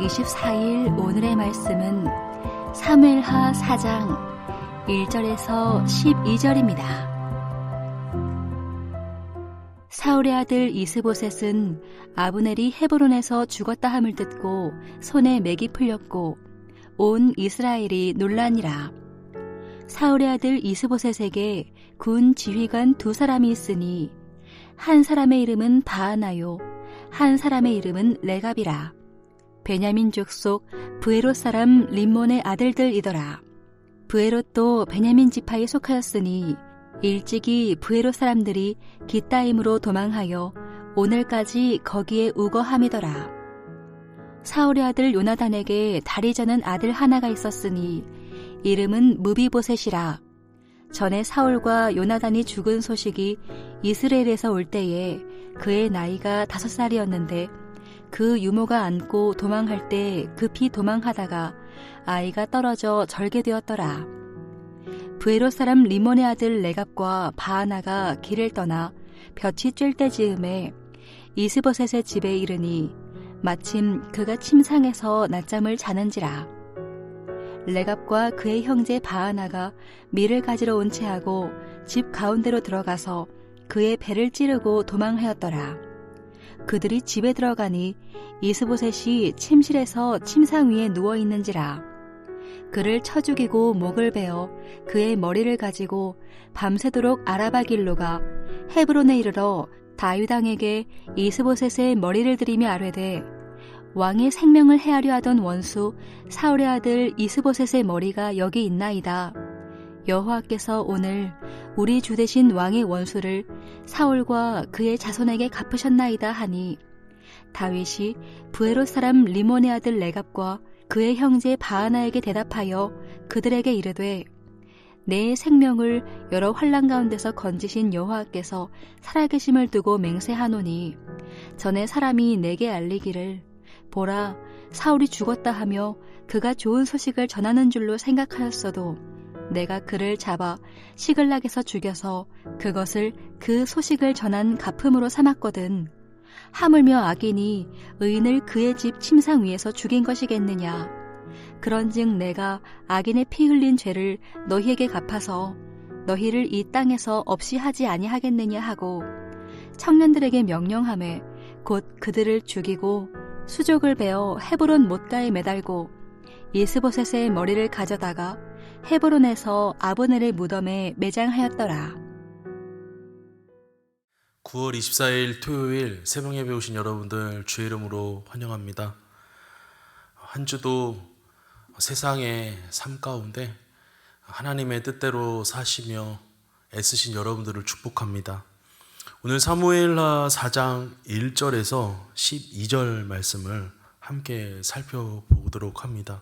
24일 오늘의 말씀은 사무엘하 4장 1절에서 12절입니다. 사울의 아들 이스보셋은 아브넬이 헤브론에서 죽었다 함을 듣고 손에 맥이 풀렸고 온 이스라엘이 놀라니라. 사울의 아들 이스보셋에게 군 지휘관 2사람이 있으니 한 사람의 이름은 바하나요 한 사람의 이름은 레갑이라. 베냐민 족속 브에롯 사람 림몬의 아들들이더라. 브에롯도 베냐민 지파에 속하였으니 일찍이 브에롯 사람들이 깃다임으로 도망하여 오늘까지 거기에 우거함이더라. 사울의 아들 요나단에게 다리 저는 아들 하나가 있었으니 이름은 무비보셋이라. 전에 사울과 요나단이 죽은 소식이 이스라엘에서 올 때에 그의 나이가 5살이었는데 그 유모가 안고 도망할 때 급히 도망하다가 아이가 떨어져 절개되었더라. 브에롯 사람 리몬의 아들 레갑과 바하나가 길을 떠나 볕이 쬐을 때 즈음에 이스보셋의 집에 이르니 마침 그가 침상에서 낮잠을 자는지라. 레갑과 그의 형제 바하나가 밀을 가지러 온 채하고 집 가운데로 들어가서 그의 배를 찌르고 도망하였더라. 그들이 집에 들어가니 이스보셋이 침실에서 침상 위에 누워있는지라. 그를 쳐 죽이고 목을 베어 그의 머리를 가지고 밤새도록 아라바 길로 가 헤브론에 이르러 다윗 왕에게 이스보셋의 머리를 들이며 아뢰되 왕의 생명을 해하려 하던 원수 사울의 아들 이스보셋의 머리가 여기 있나이다. 여호와께서 오늘 우리 주 되신 왕의 원수를 사울과 그의 자손에게 갚으셨나이다 하니 다윗이 브에롯 사람 리몬의 아들 레갑과 그의 형제 바하나에게 대답하여 그들에게 이르되 내 생명을 여러 환난 가운데서 건지신 여호와께서 살아계심을 두고 맹세하노니 전에 사람이 내게 알리기를 보라 사울이 죽었다 하며 그가 좋은 소식을 전하는 줄로 생각하였어도 내가 그를 잡아 시글락에서 죽여서 그것을 그 소식을 전한 갚음으로 삼았거든. 하물며 악인이 의인을 그의 집 침상 위에서 죽인 것이겠느냐. 그런즉 내가 악인의 피 흘린 죄를 너희에게 갚아서 너희를 이 땅에서 없이 하지 아니하겠느냐 하고 청년들에게 명령하매 곧 그들을 죽이고 수족을 베어 헤브론 못가에 매달고 이스보셋의 머리를 가져다가 헤브론에서 아브넬의 무덤에 매장하였더라. 9월 24일 토요일 새벽 예배 오신 여러분들 주의 이름으로 환영합니다. 한 주도 세상의 삶 가운데 하나님의 뜻대로 사시며 애쓰신 여러분들을 축복합니다. 오늘 사무엘하 4장 1절에서 12절 말씀을 함께 살펴보도록 합니다.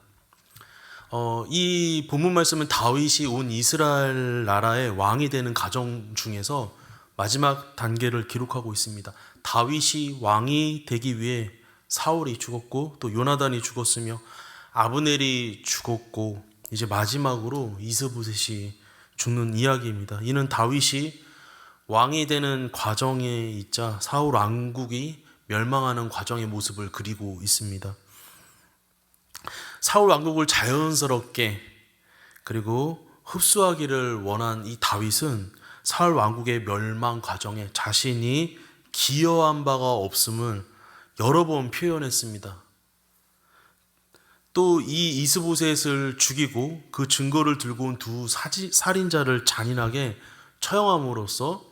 이 본문 말씀은 다윗이 온 이스라엘 나라의 왕이 되는 과정 중에서 마지막 단계를 기록하고 있습니다. 다윗이 왕이 되기 위해 사울이 죽었고 또 요나단이 죽었으며 아브넬이 죽었고 이제 마지막으로 이스보셋이 죽는 이야기입니다. 이는 다윗이 왕이 되는 과정에 있자 사울 왕국이 멸망하는 과정의 모습을 그리고 있습니다. 사울 왕국을 자연스럽게 그리고 흡수하기를 원한 이 다윗은 사울 왕국의 멸망 과정에 자신이 기여한 바가 없음을 여러 번 표현했습니다. 또 이 이스보셋을 죽이고 그 증거를 들고 온 2살인자를 잔인하게 처형함으로써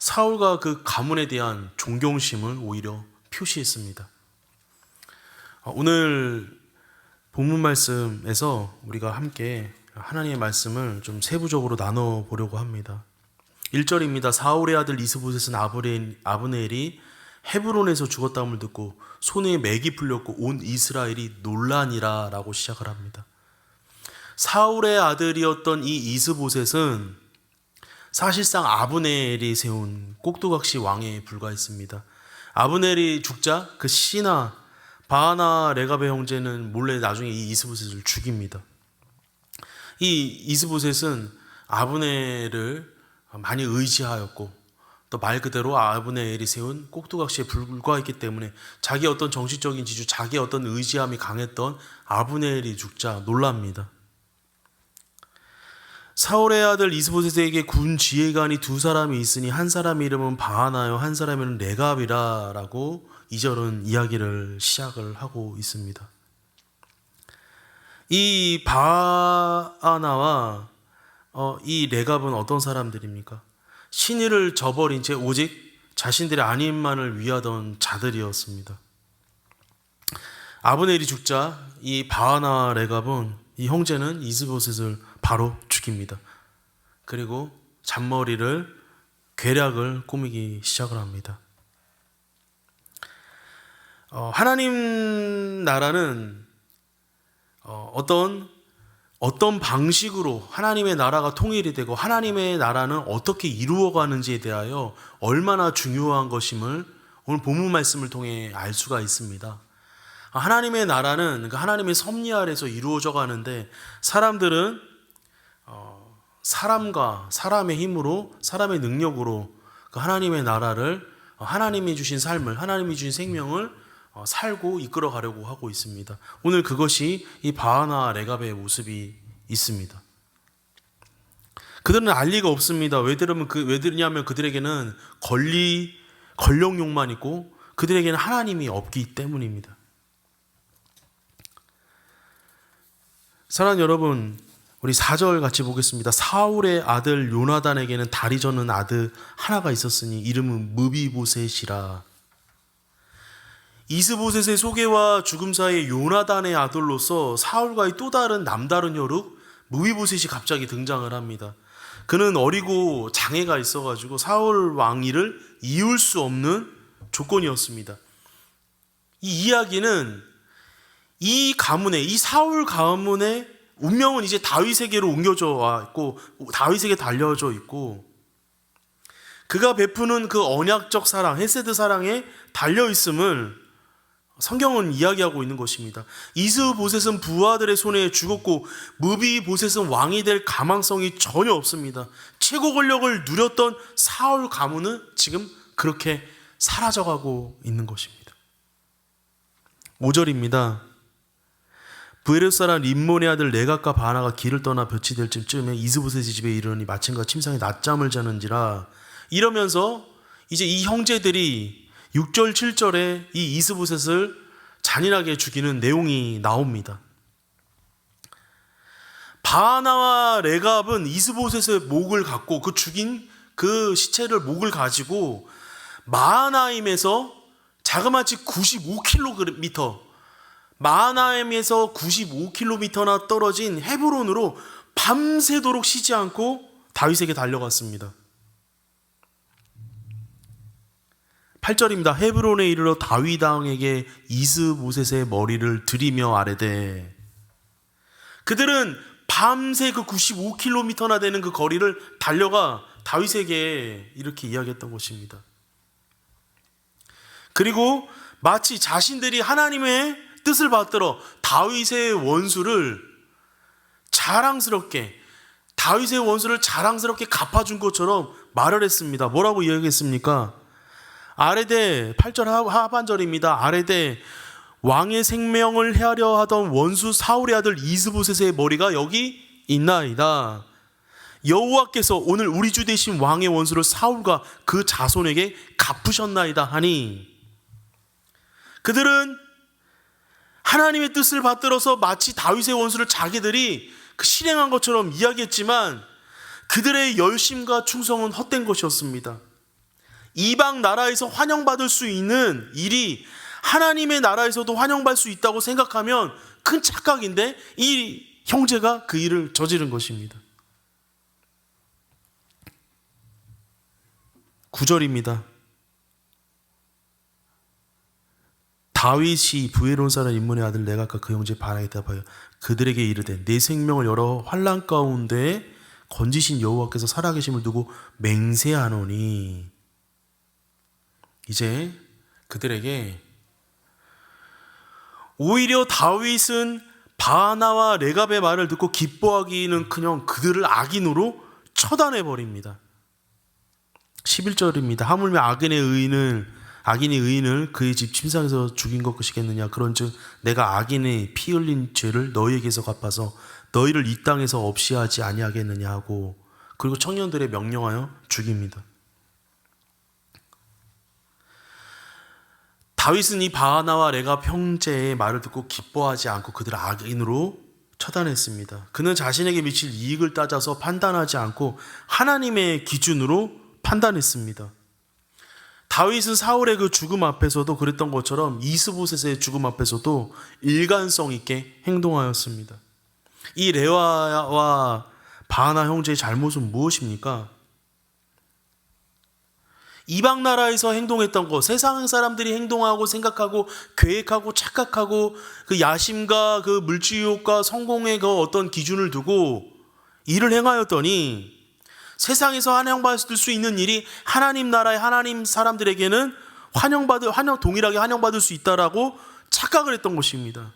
사울과 그 가문에 대한 존경심을 오히려 표시했습니다. 오늘 본문 말씀에서 우리가 함께 하나님의 말씀을 좀 세부적으로 나눠보려고 합니다. 1절입니다. 사울의 아들 이스보셋은 아브넬이 헤브론에서 죽었다함을 듣고 손에 맥이 풀렸고 온 이스라엘이 놀라니라 라고 시작을 합니다. 사울의 아들이었던 이 이스보셋은 사실상 아브넬이 세운 꼭두각시 왕에 불과했습니다. 아브넬이 죽자 그 씨나 바하나 레갑의 형제는 몰래 나중에 이 이스보셋을 죽입니다. 이 이스보셋은 아브넬을 많이 의지하였고 또 또 말 그대로 아브넬이 세운 꼭두각시에 불과했기 때문에 자기 어떤 정치적인 지주, 자기 어떤 의지함이 강했던 아브넬이 죽자 놀랍니다. 사울의 아들 이스보셋에게 군 지휘관이 두 사람이 있으니 한 사람의 이름은 바하나요, 한 사람의 이름은 레갑이라라고 2절은 이야기를 시작을 하고 있습니다. 이 바하나와 이 레갑은 어떤 사람들입니까? 신의를 저버린 채 오직 자신들의 안위만을 위하던 자들이었습니다. 아브넬이 죽자 이 바하나와 레갑은 이 형제는 이스보셋을 바로 죽입니다. 그리고 잔머리를 괴략을 꾸미기 시작을 합니다. 하나님 나라는 어떤 방식으로 하나님의 나라가 통일이 되고 하나님의 나라는 어떻게 이루어가는지에 대하여 얼마나 중요한 것임을 오늘 본문 말씀을 통해 알 수가 있습니다. 하나님의 나라는 그러니까 하나님의 섭리 아래서 이루어져 가는데 사람들은 사람과 사람의 힘으로 사람의 능력으로 그 하나님의 나라를 하나님이 주신 삶을 하나님이 주신 생명을 살고 이끌어 가려고 하고 있습니다. 오늘 그것이 이 바하나 레갑의 모습이 있습니다. 그들은 알 리가 없습니다. 왜냐하면 그들에게는 권력욕만 있고 그들에게는 하나님이 없기 때문입니다. 사랑하는 여러분, 우리 4절 같이 보겠습니다. 사울의 아들 요나단에게는 다리 저는 아들 하나가 있었으니 이름은 무비보셋이라. 이스보셋의 소개와 죽음 사이에 요나단의 아들로서 사울과의 또 다른 남다른 혈육 무비보셋이 갑자기 등장을 합니다. 그는 어리고 장애가 있어가지고 사울 왕위를 이을 수 없는 조건이었습니다. 이 이야기는 이 사울 가문의 운명은 이제 다윗에게로 옮겨져 왔고 다윗에게 달려져 있고 그가 베푸는 그 언약적 사랑, 헤세드 사랑에 달려 있음을 성경은 이야기하고 있는 것입니다. 이스보셋은 부하들의 손에 죽었고 무비보셋은 왕이 될 가망성이 전혀 없습니다. 최고 권력을 누렸던 사울 가문은 지금 그렇게 사라져가고 있는 것입니다. 5절입니다. 브에롯 사람 림몬의 아들 레갑과 바하나가 길을 떠나 볕이 될 쯤에 이스보셋의 집에 이르니 마침과 침상에 낮잠을 자는지라. 이러면서 이제 이 형제들이 6절 7절에 이 이스보셋을 잔인하게 죽이는 내용이 나옵니다. 바하나와 레갑은 이스보셋의 목을 갖고 그 죽인 그 시체를 목을 가지고 마하나임에서 자그마치 95km 마하나임에서 95km나 떨어진 헤브론으로 밤새도록 쉬지 않고 다윗에게 달려갔습니다. 8절입니다. 헤브론에 이르러 다윗 왕에게 이스보셋의 머리를 들이며 아뢰되. 그들은 밤새 그 95km나 되는 그 거리를 달려가 다윗에게 이렇게 이야기했던 것입니다. 그리고 마치 자신들이 하나님의 뜻을 받들어 다윗의 원수를 자랑스럽게 갚아준 것처럼 말을 했습니다. 뭐라고 이야기했습니까? 아뢰되 8절 하반절입니다. 아뢰되 왕의 생명을 헤아려 하던 원수 사울의 아들 이스보셋의 머리가 여기 있나이다. 여호와께서 오늘 우리 주 되신 왕의 원수를 사울과 그 자손에게 갚으셨나이다 하니. 그들은 하나님의 뜻을 받들어서 마치 다윗의 원수를 자기들이 실행한 것처럼 이야기했지만 그들의 열심과 충성은 헛된 것이었습니다. 이방 나라에서 환영받을 수 있는 일이 하나님의 나라에서도 환영받을 수 있다고 생각하면 큰 착각인데 이 형제가 그 일을 저지른 것입니다. 9절입니다. 다윗이 브에론 사람 림몬의 아들 레갑과 그 형제 바하나에게 대답하여 그들에게 이르되 내 생명을 여러 환난 가운데 건지신 여호와께서 살아계심을 두고 맹세하노니. 이제 그들에게 오히려 다윗은 바하나와 레갑의 말을 듣고 기뻐하기는커녕 그들을 악인으로 처단해 버립니다. 11절입니다. 하물며 악인이 의인을 그의 집 침상에서 죽인 것이겠느냐. 그런즉 내가 악인의 피 흘린 죄를 너희에게서 갚아서 너희를 이 땅에서 없이 하지 아니하겠느냐 하고, 그리고 청년들의 명령하여 죽입니다. 다윗은 이 바하나와 레갑 형제의 말을 듣고 기뻐하지 않고 그들을 악인으로 처단했습니다. 그는 자신에게 미칠 이익을 따져서 판단하지 않고 하나님의 기준으로 판단했습니다. 다윗은 사울의 그 죽음 앞에서도 그랬던 것처럼 이스보셋의 죽음 앞에서도 일관성 있게 행동하였습니다. 이 레와와 바하나 형제의 잘못은 무엇입니까? 이방 나라에서 행동했던 것, 세상 사람들이 행동하고 생각하고 계획하고 착각하고 그 야심과 그 물질욕과 성공의 그 어떤 기준을 두고 일을 행하였더니, 세상에서 환영받을 수 있는 일이 하나님 나라의 하나님 사람들에게는 동일하게 환영받을 수 있다라고 착각을 했던 것입니다.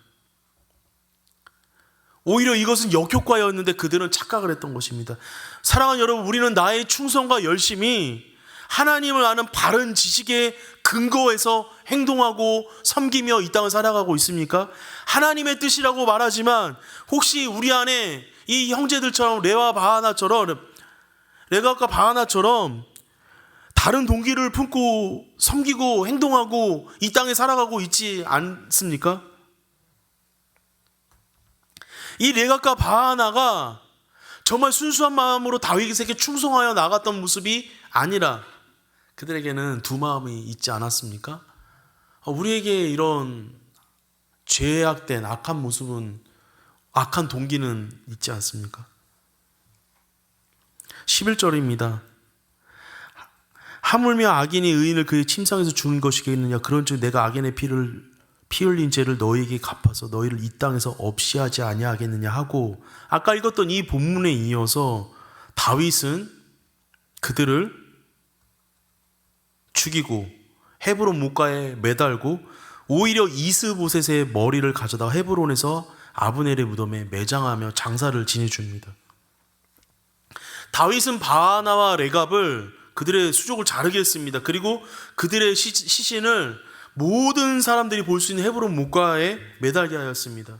오히려 이것은 역효과였는데 그들은 착각을 했던 것입니다. 사랑하는 여러분, 우리는 나의 충성과 열심이 하나님을 아는 바른 지식에 근거해서 행동하고 섬기며 이 땅을 살아가고 있습니까? 하나님의 뜻이라고 말하지만 혹시 우리 안에 이 형제들처럼 레갑과 바하나처럼 다른 동기를 품고 섬기고 행동하고 이 땅에 살아가고 있지 않습니까? 이 레갑과 바하나가 정말 순수한 마음으로 다윗에게 충성하여 나갔던 모습이 아니라 그들에게는 두 마음이 있지 않았습니까? 우리에게 이런 죄악된 악한 모습은, 악한 동기는 있지 않습니까? 11절입니다. 하물며 악인이 의인을 그의 침상에서 죽인 것이겠느냐. 그런즉 내가 악인의 피 흘린 죄를 너희에게 갚아서 너희를 이 땅에서 없이 하지 아니하겠느냐 하고, 아까 읽었던 이 본문에 이어서 다윗은 그들을 죽이고 헤브론 못가에 매달고 오히려 이스보셋의 머리를 가져다가 헤브론에서 아브넬의 무덤에 매장하며 장사를 지내줍니다. 다윗은 바하나와 레갑을, 그들의 수족을 자르게 했습니다. 그리고 그들의 시신을 모든 사람들이 볼 수 있는 헤브론 못가에 매달게 하였습니다.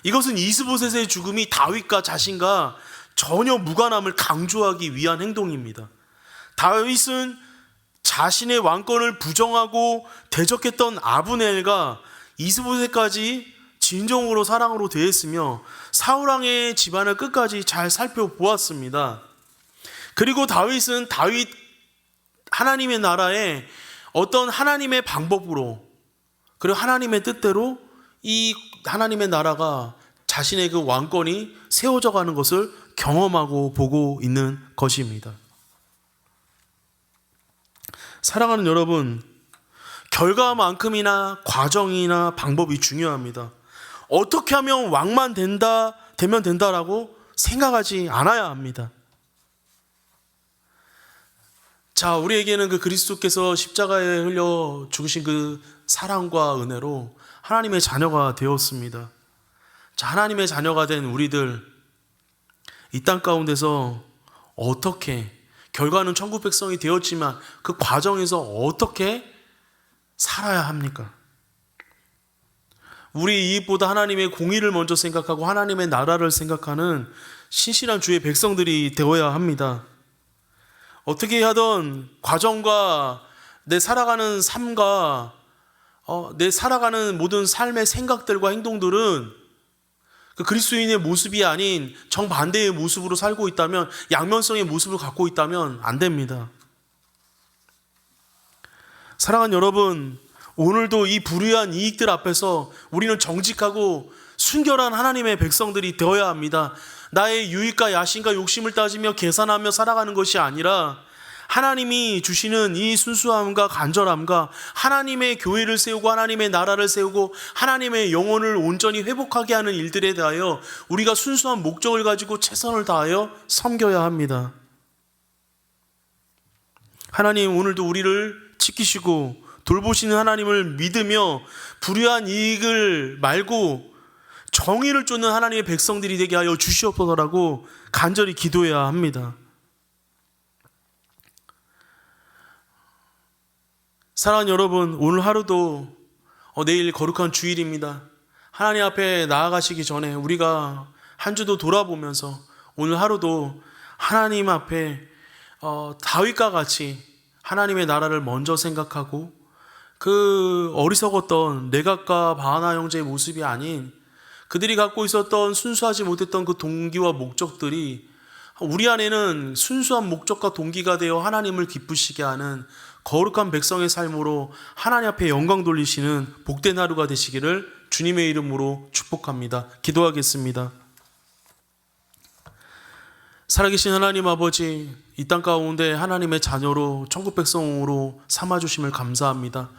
이것은 이스보셋의 죽음이 다윗과 자신과 전혀 무관함을 강조하기 위한 행동입니다. 다윗은 자신의 왕권을 부정하고 대적했던 아브넬과 이스보셋까지 진정으로 사랑으로 대했으며 사울왕의 집안을 끝까지 잘 살펴보았습니다. 그리고 다윗은 하나님의 나라에 어떤 하나님의 방법으로, 그리고 하나님의 뜻대로 이 하나님의 나라가, 자신의 그 왕권이 세워져 가는 것을 경험하고 보고 있는 것입니다. 사랑하는 여러분, 결과만큼이나 과정이나 방법이 중요합니다. 어떻게 하면 왕만 되면 된다라고 생각하지 않아야 합니다. 자, 우리에게는 그 그리스도께서 십자가에 흘려 죽으신 그 사랑과 은혜로 하나님의 자녀가 되었습니다. 자, 하나님의 자녀가 된 우리들, 이 땅 가운데서 어떻게, 결과는 천국 백성이 되었지만 그 과정에서 어떻게 살아야 합니까? 우리 이익보다 하나님의 공의를 먼저 생각하고 하나님의 나라를 생각하는 신실한 주의 백성들이 되어야 합니다. 어떻게 하던 과정과 내 살아가는 삶과 내 살아가는 모든 삶의 생각들과 행동들은 그 그리스도인의 모습이 아닌 정반대의 모습으로 살고 있다면, 양면성의 모습을 갖고 있다면 안 됩니다. 사랑하는 여러분, 오늘도 이 불의한 이익들 앞에서 우리는 정직하고 순결한 하나님의 백성들이 되어야 합니다. 나의 유익과 야심과 욕심을 따지며 계산하며 살아가는 것이 아니라 하나님이 주시는 이 순수함과 간절함과 하나님의 교회를 세우고 하나님의 나라를 세우고 하나님의 영혼을 온전히 회복하게 하는 일들에 대하여 우리가 순수한 목적을 가지고 최선을 다하여 섬겨야 합니다. 하나님, 오늘도 우리를 지키시고 돌보시는 하나님을 믿으며 불의한 이익을 말고 정의를 쫓는 하나님의 백성들이 되게 하여 주시옵소서라고 간절히 기도해야 합니다. 사랑하는 여러분, 오늘 하루도 내일 거룩한 주일입니다. 하나님 앞에 나아가시기 전에 우리가 한 주도 돌아보면서 오늘 하루도 하나님 앞에 다윗과 같이 하나님의 나라를 먼저 생각하고 그 어리석었던 네갓과 바하나 형제의 모습이 아닌 그들이 갖고 있었던 순수하지 못했던 그 동기와 목적들이 우리 안에는 순수한 목적과 동기가 되어 하나님을 기쁘시게 하는 거룩한 백성의 삶으로 하나님 앞에 영광 돌리시는 복된 하루가 되시기를 주님의 이름으로 축복합니다. 기도하겠습니다. 살아계신 하나님 아버지, 이 땅 가운데 하나님의 자녀로 천국 백성으로 삼아주심을 감사합니다.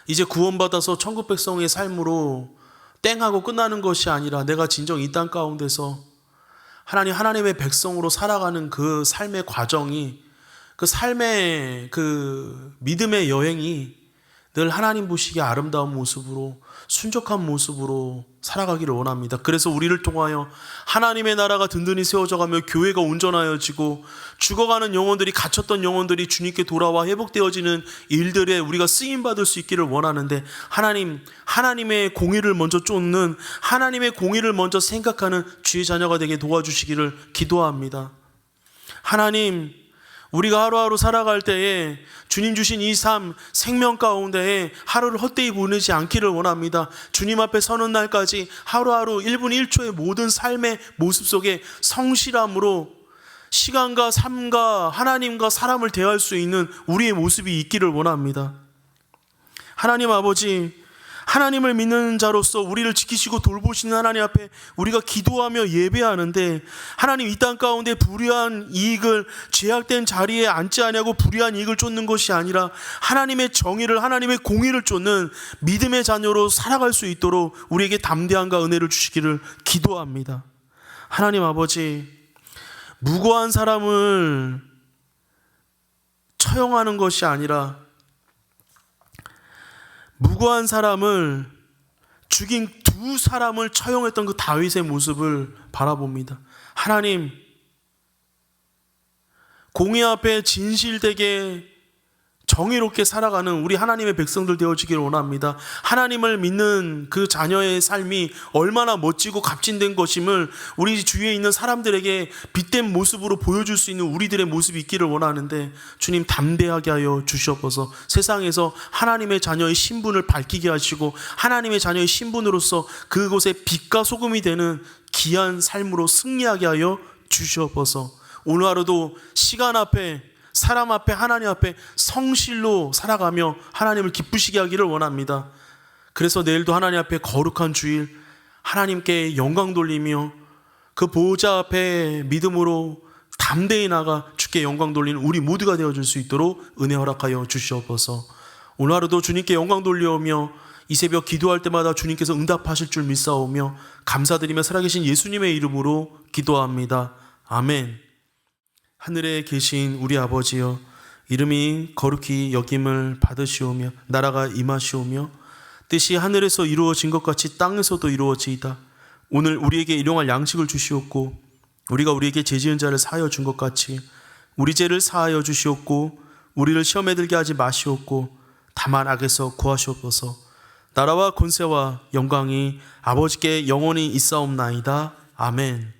이제 구원받아서 천국 백성의 삶으로 땡하고 끝나는 것이 아니라 내가 진정 이 땅 가운데서 하나님의 백성으로 살아가는 그 삶의 과정이, 그 삶의 그 믿음의 여행이 늘 하나님 보시기에 아름다운 모습으로, 순적한 모습으로 살아가기를 원합니다. 그래서 우리를 통하여 하나님의 나라가 든든히 세워져가며 교회가 온전하여지고 죽어가는 영혼들이, 갇혔던 영혼들이 주님께 돌아와 회복되어지는 일들에 우리가 쓰임받을 수 있기를 원하는데, 하나님의 공의를 먼저 쫓는, 하나님의 공의를 먼저 생각하는 주의 자녀가 되게 도와주시기를 기도합니다. 하나님, 우리가 하루하루 살아갈 때에 주님 주신 이 삶, 생명 가운데에 하루를 헛되이 보내지 않기를 원합니다. 주님 앞에 서는 날까지 하루하루 1분 1초의 모든 삶의 모습 속에 성실함으로 시간과 삶과 하나님과 사람을 대할 수 있는 우리의 모습이 있기를 원합니다. 하나님 아버지, 하나님을 믿는 자로서 우리를 지키시고 돌보시는 하나님 앞에 우리가 기도하며 예배하는데, 하나님 이 땅 가운데 불의한 이익을, 죄악된 자리에 앉지 아니하고 불의한 이익을 쫓는 것이 아니라 하나님의 정의를, 하나님의 공의를 쫓는 믿음의 자녀로 살아갈 수 있도록 우리에게 담대함과 은혜를 주시기를 기도합니다. 하나님 아버지, 무고한 사람을 처형하는 것이 아니라 무고한 사람을 죽인 두 사람을 처형했던 그 다윗의 모습을 바라봅니다. 하나님, 공의 앞에 진실되게 정의롭게 살아가는 우리 하나님의 백성들 되어지기를 원합니다. 하나님을 믿는 그 자녀의 삶이 얼마나 멋지고 값진된 것임을 우리 주위에 있는 사람들에게 빛된 모습으로 보여줄 수 있는 우리들의 모습이 있기를 원하는데, 주님 담대하게 하여 주시옵소서. 세상에서 하나님의 자녀의 신분을 밝히게 하시고 하나님의 자녀의 신분으로서 그곳에 빛과 소금이 되는 귀한 삶으로 승리하게 하여 주시옵소서. 오늘 하루도 시간 앞에, 사람 앞에, 하나님 앞에 성실로 살아가며 하나님을 기쁘시게 하기를 원합니다. 그래서 내일도 하나님 앞에 거룩한 주일, 하나님께 영광 돌리며 그 보호자 앞에 믿음으로 담대히 나가 주께 영광 돌리는 우리 모두가 되어줄 수 있도록 은혜 허락하여 주시옵소서. 오늘 하루도 주님께 영광 돌려오며 이 새벽 기도할 때마다 주님께서 응답하실 줄 믿사오며 감사드리며 살아계신 예수님의 이름으로 기도합니다. 아멘. 하늘에 계신 우리 아버지여, 이름이 거룩히 여김을 받으시오며 나라가 임하시오며 뜻이 하늘에서 이루어진 것 같이 땅에서도 이루어지이다. 오늘 우리에게 일용할 양식을 주시옵고 우리가 우리에게 죄지은 자를 사하여 준 것 같이 우리 죄를 사하여 주시옵고 우리를 시험에 들게 하지 마시옵고 다만 악에서 구하시옵소서. 나라와 권세와 영광이 아버지께 영원히 있사옵나이다. 아멘.